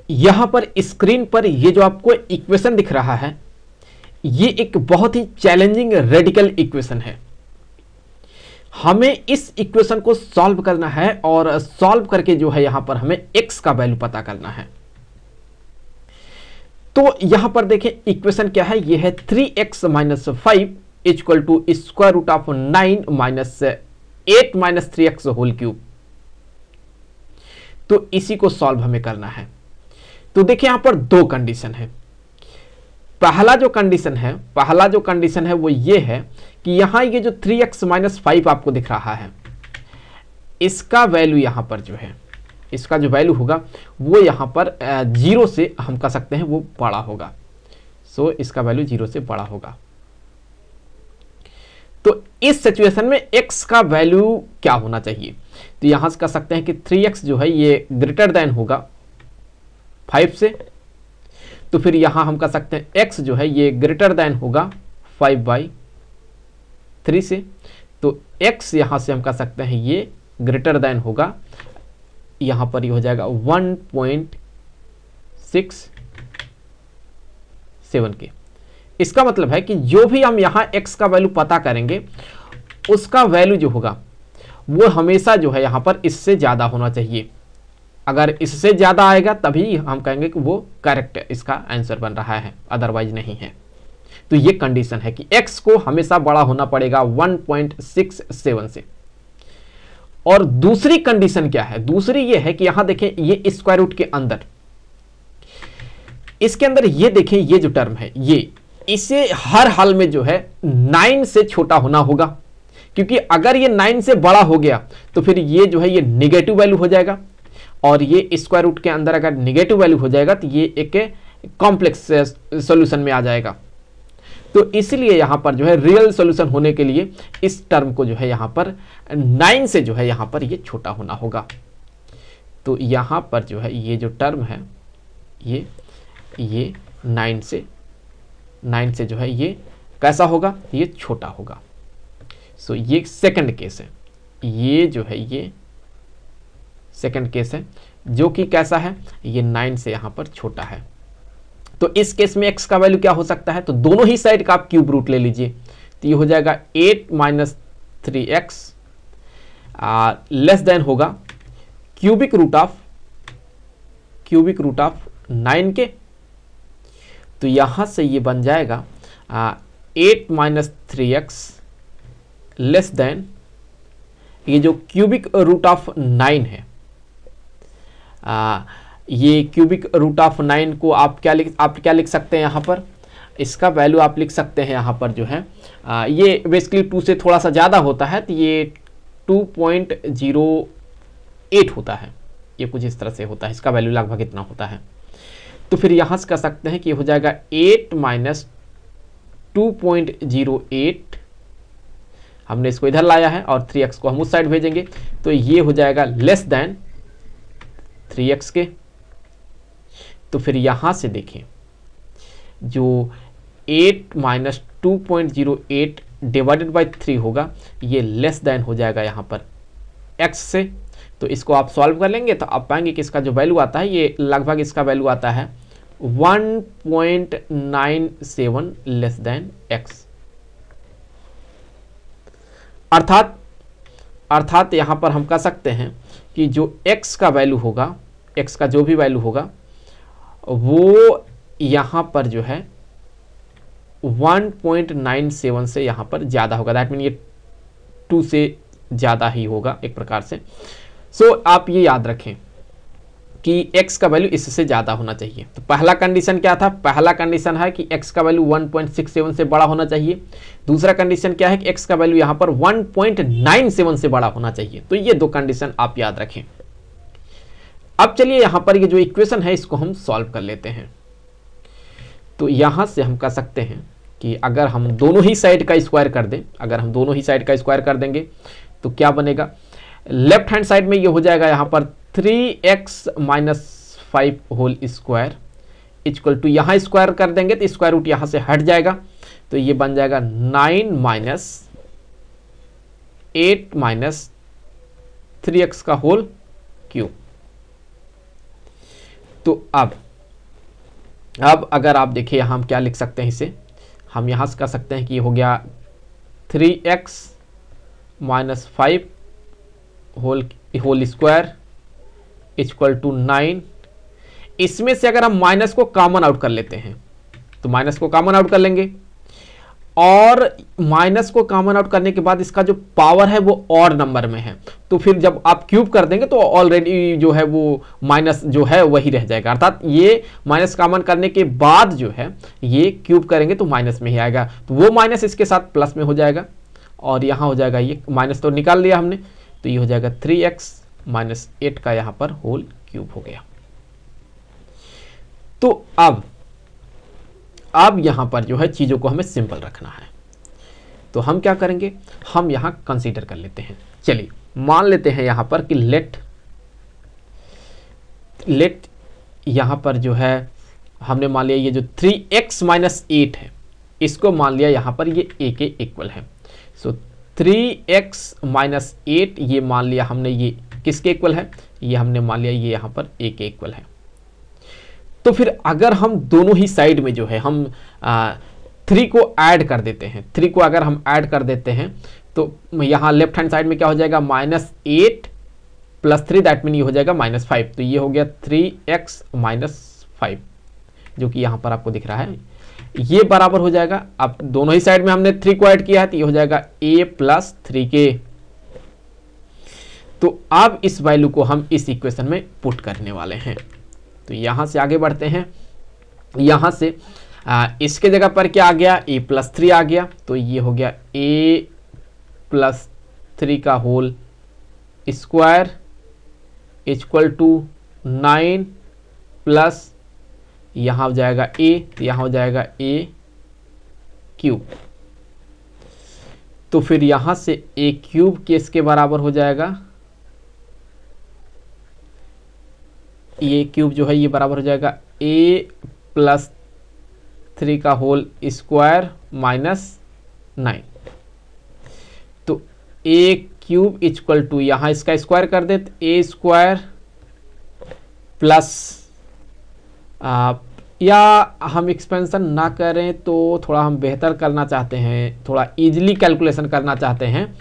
यहां पर स्क्रीन पर ये जो आपको इक्वेशन दिख रहा है, ये एक बहुत ही चैलेंजिंग रेडिकल इक्वेशन है। हमें इस इक्वेशन को सॉल्व करना है और सॉल्व करके जो है यहां पर हमें x का वैल्यू पता करना है। तो यहां पर देखें इक्वेशन क्या है, ये है 3x minus 5 equal to square root of 9 minus 8 minus 3x whole cube. तो इसी को सॉल्व हमें करना है। तो देखिए यहां पर दो कंडीशन है। पहला जो कंडीशन है वो ये है कि यहां ये जो 3x माइनस 5 आपको दिख रहा है, इसका वैल्यू यहां पर जो है, इसका जो वैल्यू होगा वो यहां पर 0 से हम कह सकते हैं वो बड़ा होगा। सो इसका वैल्यू 0 से बड़ा होगा। तो इस सिचुएशन में x का वैल्यू क्या होना चाहिए? तो यहां से कह सकते हैं कि 3x जो है ये ग्रेटर देन होगा 5 से। तो फिर यहां हम कह सकते हैं x जो है ये ग्रेटर देन होगा 5/3 से। तो x यहां से हम कह सकते हैं ये ग्रेटर देन होगा, यहां पर ये हो जाएगा 1.67 के। इसका मतलब है कि जो भी हम यहां x का वैल्यू पता करेंगे उसका वैल्यू जो होगा वो हमेशा जो है यहां पर इससे ज्यादा होना चाहिए। अगर इससे ज्यादा आएगा तभी हम कहेंगे कि वो करेक्ट इसका आंसर बन रहा है, अदरवाइज नहीं है। तो ये कंडीशन है कि x को हमेशा बड़ा होना पड़ेगा 1.67 से। और दूसरी कंडीशन क्या है? दूसरी ये है कि यहां देखें ये स्क्वायर रूट के अंदर, इसके अंदर ये देखें ये जो टर्म है ये, इसे हर हाल में जो है 9 से छोटा होना होगा, क्योंकि अगर ये 9 से बड़ा हो गया तो फिर ये जो है ये निगेटिव वैल्यू हो जाएगा। और ये स्क्वायर रूट के अंदर अगर निगेटिव वैल्यू हो जाएगा तो ये एक कॉम्प्लेक्स सॉल्यूशन में आ जाएगा। तो इसलिए यहां पर जो है रियल सॉल्यूशन होने के लिए इस टर्म को जो है यहां पर 9 से जो है यहां पर ये छोटा होना होगा। तो यहां पर जो है ये जो टर्म है ये 9 से जो है ये कैसा होगा, ये छोटा होगा। सो ये सेकंड केस है, ये जो है ये सेकंड केस है जो कि कैसा है, ये 9 से यहां पर छोटा है। तो इस केस में x का वैल्यू क्या हो सकता है? तो दोनों ही साइड का आप क्यूब रूट ले लीजिए। तो ये हो जाएगा 8 माइनस 3x लेस देन होगा क्यूबिक रूट ऑफ 9 के। तो यहां से ये बन जाएगा 8 माइनस 3x लेस देन ये जो क्यूबिक रूट ऑफ 9 है, ये क्यूबिक रूट ऑफ 9 को आप क्या लिख सकते हैं यहाँ पर? इसका वैल्यू आप लिख सकते हैं यहाँ पर जो है ये बेसिकली 2 से थोड़ा सा ज़्यादा होता है, तो ये 2.08 होता है, ये कुछ इस तरह से होता है, इसका वैल्यू लगभग इतना होता है। तो फिर यहाँ से कह सकते हैं कि ये हो जाएगा 8 माइनस 2.08, हमने इसको इधर लाया है और 3x को हम उस साइड भेजेंगे, तो ये हो जाएगा लेस देन 3x के। तो फिर यहां से देखें जो 8 माइनस 2.08 डिवाइडेड बाई 3 होगा, ये लेस देन हो जाएगा यहां पर x से। तो इसको आप सॉल्व कर लेंगे तो आप पाएंगे कि इसका जो वैल्यू आता है ये लगभग इसका वैल्यू आता है 1.97 लेस देन x। अर्थात यहां पर हम कह सकते हैं कि जो x का वैल्यू होगा, x का जो भी वैल्यू होगा वो यहां पर जो है 1.97 से यहां पर ज्यादा होगा। दैट मीन ये 2 से ज्यादा ही होगा एक प्रकार से। सो आप ये याद रखें कि x का वैल्यू इससे ज्यादा होना चाहिए। तो पहला कंडीशन क्या था? पहला कंडीशन है कि x का वैल्यू 1.67 से बड़ा होना चाहिए। दूसरा कंडीशन क्या है कि x का वैल्यू यहां पर 1.97 से बड़ा होना चाहिए। तो ये दो कंडीशन आप याद रखें। अब चलिए यहां पर ये जो इक्वेशन है इसको हम सॉल्व कर लेते हैं। तो यहां से हम कह सकते हैं कि अगर हम दोनों ही साइड का स्क्वायर कर दें, अगर हम दोनों ही साइड का स्क्वायर कर देंगे तो क्या बनेगा? लेफ्ट हैंड साइड में ये हो जाएगा यहां पर 3x minus 5 whole square equal to, यहां स्क्वायर कर देंगे तो स्क्वायर रूट यहां से हट जाएगा, तो ये बन जाएगा 9 माइनस 8 माइनस 3x का होल क्यूब। तो अब अगर आप देखिए यहाँ हम क्या लिख सकते हैं इसे, हम यहाँ से कर सकते हैं कि ये हो गया 3x minus 5 whole square equal to 9। इसमें से अगर हम माइनस को कॉमन आउट कर लेते हैं तो माइनस को कॉमन आउट कर लेंगे, और माइनस को कॉमन आउट करने के बाद इसका जो पावर है वो और नंबर में है, तो फिर जब आप क्यूब कर देंगे तो ऑलरेडी जो है वो माइनस जो है वही रह जाएगा, अर्थात ये माइनस कॉमन करने के बाद जो है ये क्यूब करेंगे तो माइनस में ही आएगा, तो वो माइनस इसके साथ प्लस में हो जाएगा, और यहाँ हो जाएगा ये माइनस तो निकाल लिया हमने, तो ये हो जाएगा 3x माइनस 8 का यहाँ पर होल क्यूब हो गया। तो अब यहां पर जो है चीजों को हमें सिंपल रखना है, तो हम क्या करेंगे, हम यहां कंसीडर कर लेते हैं। चलिए मान लेते हैं यहां पर कि लेट यहां पर जो है हमने मान लिया ये जो 3x माइनस 8 है इसको मान लिया यहां पर ये a के इक्वल है। सो 3x माइनस 8 ये मान लिया हमने ये किसके इक्वल है, ये हमने मान लिया ये यहां पर a के इक्वल है। तो फिर अगर हम दोनों ही साइड में जो है हम 3 को ऐड कर देते हैं, 3 को अगर हम ऐड कर देते हैं तो यहाँ लेफ्ट हैंड साइड में क्या हो जाएगा, -8 प्लस 3 दैट मीन ये हो जाएगा -5, तो ये हो गया 3x माइनस 5 जो कि यहाँ पर आपको दिख रहा है, ये बराबर हो जाएगा। अब दोनों ही साइड में हमने 3 को ऐड किया है तो ये हो जाएगा a प्लस 3k। तो अब इस वैल्यू को हम इस इक्वेशन में पुट करने वाले हैं, तो यहां से आगे बढ़ते हैं। यहां से इसके जगह पर क्या आ गया, a प्लस 3 आ गया, तो ये हो गया a प्लस 3 का whole square equal to 9 plus यहां हो जाएगा a, तो यहां हो जाएगा a क्यूब, तो फिर यहां से a क्यूब किसके बराबर हो जाएगा, ये क्यूब जो है ये बराबर हो जाएगा a प्लस 3 का होल स्क्वायर माइनस 9, तो a क्यूब इक्वल टू यहां इसका स्क्वायर कर दे तो a स्क्वायर प्लस या हम एक्सपेंशन ना करें तो थोड़ा हम बेहतर करना चाहते हैं, थोड़ा इजीली कैलकुलेशन करना चाहते हैं,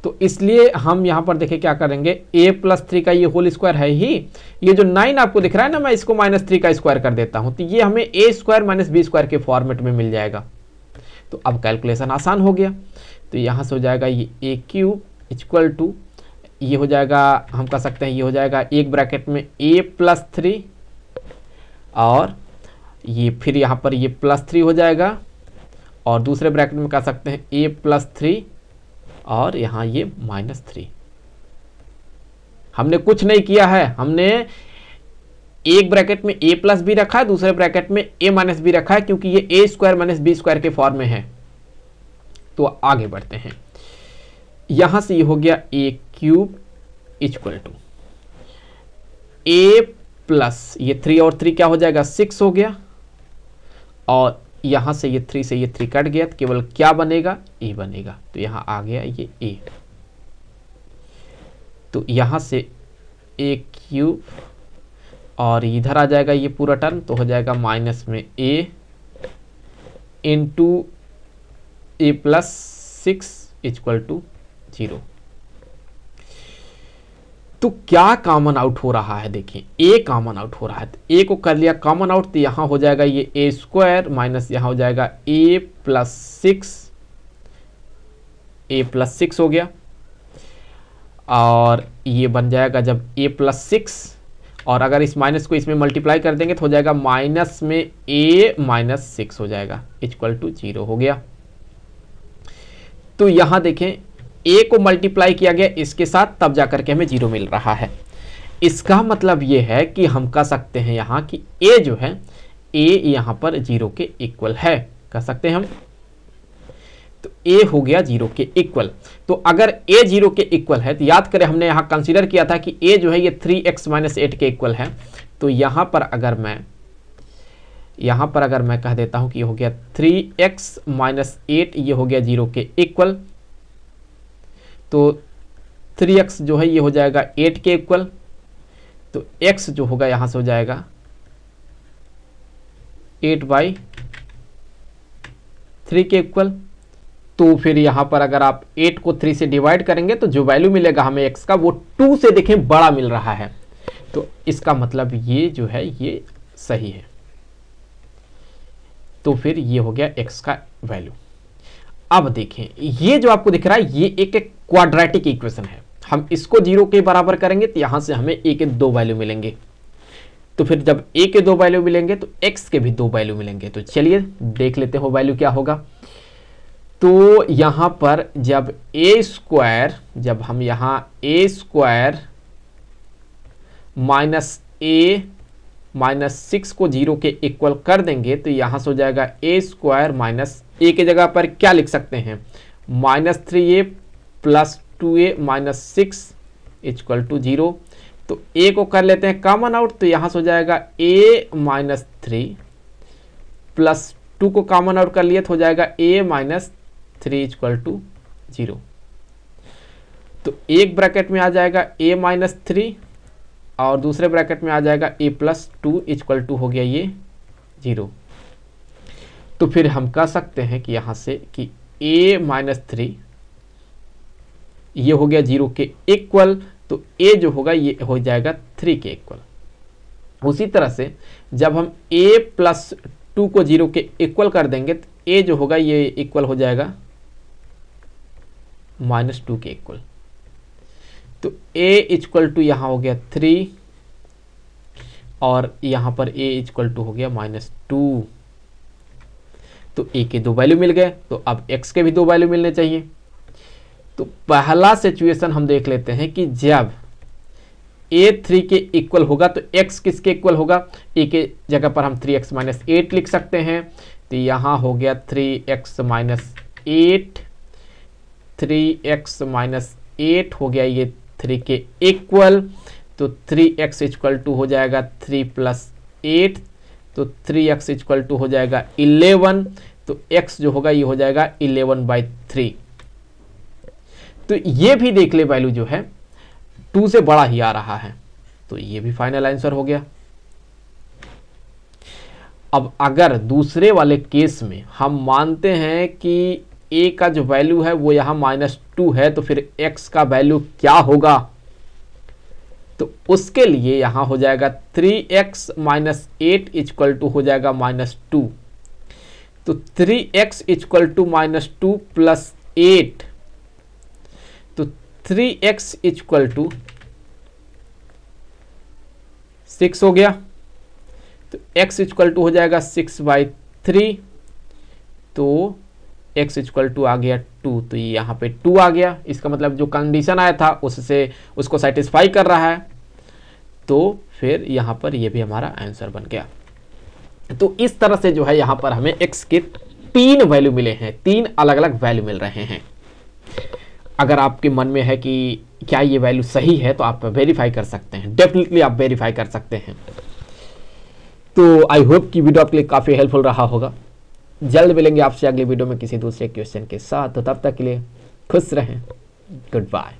तो इसलिए हम यहाँ पर देखिए क्या करेंगे, a प्लस 3 का ये होल स्क्वायर है ही, ये जो 9 आपको दिख रहा है ना, मैं इसको -3 का स्क्वायर कर देता हूँ, तो ये हमें a square minus b square के फॉर्मेट में मिल जाएगा। तो अब कैलकुलेशन आसान हो गया, तो यहाँ से हो जाएगा ये a क्यूब इक्वल टू ये हो जाएगा, हम कह सकते हैं ये हो जाएगा एक ब्रैकेट में a प्लस 3 और ये फिर यहाँ पर ये +3 हो जाएगा, और दूसरे ब्रैकेट में कह सकते हैं a प्लस 3 और यहाँ ये -3। हमने कुछ नहीं किया है, हमने एक ब्रैकेट में a प्लस बी रखा है, दूसरे ब्रैकेट में a माइनस बी रखा है, क्योंकि ये a square minus B square के फॉर्म में है। तो आगे बढ़ते हैं, यहां से ये हो गया a cube equal to a plus ये 3 और 3 क्या हो जाएगा 6 हो गया, और यहां से ये 3 से ये 3 कट गया, तो केवल क्या बनेगा a बनेगा, तो यहां आ गया ये a, तो यहां से a क्यूब और इधर आ जाएगा ये पूरा टर्म, तो हो जाएगा माइनस में a into a plus 6 equal to 0। तो क्या कॉमन आउट हो रहा है, देखिए a कॉमन आउट हो रहा है, तो a को कर लिया कॉमन आउट, तो यहां हो जाएगा ये a स्क्वायर माइनस यहां हो जाएगा a प्लस 6 हो गया, और ये बन जाएगा जब a प्लस 6, और अगर इस माइनस को इसमें मल्टीप्लाई कर देंगे तो हो जाएगा माइनस में a माइनस 6 हो जाएगा इक्वल टू 0 हो गया। तो यहां देखें a को मल्टीप्लाई किया गया इसके साथ, तब जाकर के हमें 0 मिल रहा है। इसका मतलब ये है कि हम कह सकते हैं यहां कि a जो है a यहां पर 0 के इक्वल है, कह सकते हैं हम, तो a हो गया 0 के इक्वल। तो अगर a 0 के इक्वल है तो याद करें हमने यहां कंसीडर किया था कि a जो है ये 3x माइनस 8 के इक्वल है, तो यहां पर अगर मैं कह देता हूं कि ये हो गया 3x माइनस 8, ये हो गया 0 के इक्वल, तो 3x जो है ये हो जाएगा 8 के इक्वल, तो x जो होगा यहां से हो जाएगा 8/3 के इक्वल। तो फिर यहां पर अगर आप 8 को 3 से डिवाइड करेंगे तो जो वैल्यू मिलेगा हमें x का वो 2 से देखें बड़ा मिल रहा है, तो इसका मतलब ये जो है ये सही है। तो फिर ये हो गया x का वैल्यू। अब देखें ये जो आपको दिख रहा है ये एक क्वाड्रेटिक इक्वेशन है, हम इसको 0 के बराबर करेंगे तो यहां से हमें a के 2 वैल्यू मिलेंगे। तो फिर जब a के 2 वैल्यू मिलेंगे तो x के भी 2 वैल्यू मिलेंगे। तो चलिए देख लेते हो वैल्यू क्या होगा। तो यहां पर जब जब हम यहां a² - 6 को 0 के इक्वल कर देंगे तो यहां से हो जाएगा a² - a के जगह पर क्या लिख सकते हैं, -3a + 2a - 6 = 0। तो a को कर लेते हैं कॉमन आउट, तो यहां से हो जाएगा a - 3 प्लस 2 को कॉमन आउट कर लिया तो हो जाएगा a - 3 = 0। तो एक ब्रैकेट में आ जाएगा a - 3 और दूसरे ब्रैकेट में आ जाएगा a + 2 = हो गया ये 0। तो फिर हम कह सकते हैं कि यहां से कि a - 3 ये हो गया 0 के इक्वल, तो a जो होगा ये हो जाएगा 3 के इक्वल। उसी तरह से जब हम a + 2 को 0 के इक्वल कर देंगे तो a जो होगा ये इक्वल हो जाएगा -2 के इक्वल। तो a = यहां हो गया 3 और यहां पर a = हो गया -2। तो a के 2 वैल्यू मिल गए, तो अब x के भी 2 वैल्यू मिलने चाहिए। तो पहला सिचुएशन हम देख लेते हैं कि जब a 3 के इक्वल होगा तो x किसके इक्वल होगा, a के जगह पर हम 3x - 8 लिख सकते हैं। तो यहां हो गया 3x - 8, 3x - 8 हो गया ये 3 के इक्वल। तो 3x = हो जाएगा 3 + 8, तो 3x = हो जाएगा 11। तो x जो होगा ये हो जाएगा 11/3। तो ये भी देख ले वैल्यू जो है 2 से बड़ा ही आ रहा है, तो ये भी फाइनल आंसर हो गया। अब अगर दूसरे वाले केस में हम मानते हैं कि a का जो वैल्यू है वो यहां -2 है, तो फिर x का वैल्यू क्या होगा, तो उसके लिए यहां हो जाएगा 3x - 8 = हो जाएगा -2। तो 3x = -2 + 8, तो 3x = 6 हो गया। तो x = हो जाएगा 6/3, तो x = आ गया 2। तो यहाँ पे 2 आ गया, इसका मतलब जो कंडीशन आया था उससे उसको सेटिस्फाई कर रहा है। तो फिर यहाँ पर ये भी हमारा आंसर बन गया। तो इस तरह से जो है यहाँ पर हमें x के 3 वैल्यू मिले हैं, 3 अलग अलग वैल्यू मिल रहे हैं। अगर आपके मन में है कि क्या ये वैल्यू सही है तो आप वेरीफाई कर सकते हैं, डेफिनेटली आप वेरीफाई कर सकते हैं। तो आई होप कि वीडियो आपके लिए काफ़ी हेल्पफुल रहा होगा। जल्द मिलेंगे आपसे अगले वीडियो में किसी दूसरे क्वेश्चन के साथ, तो तब तक के लिए खुश रहें। Good bye.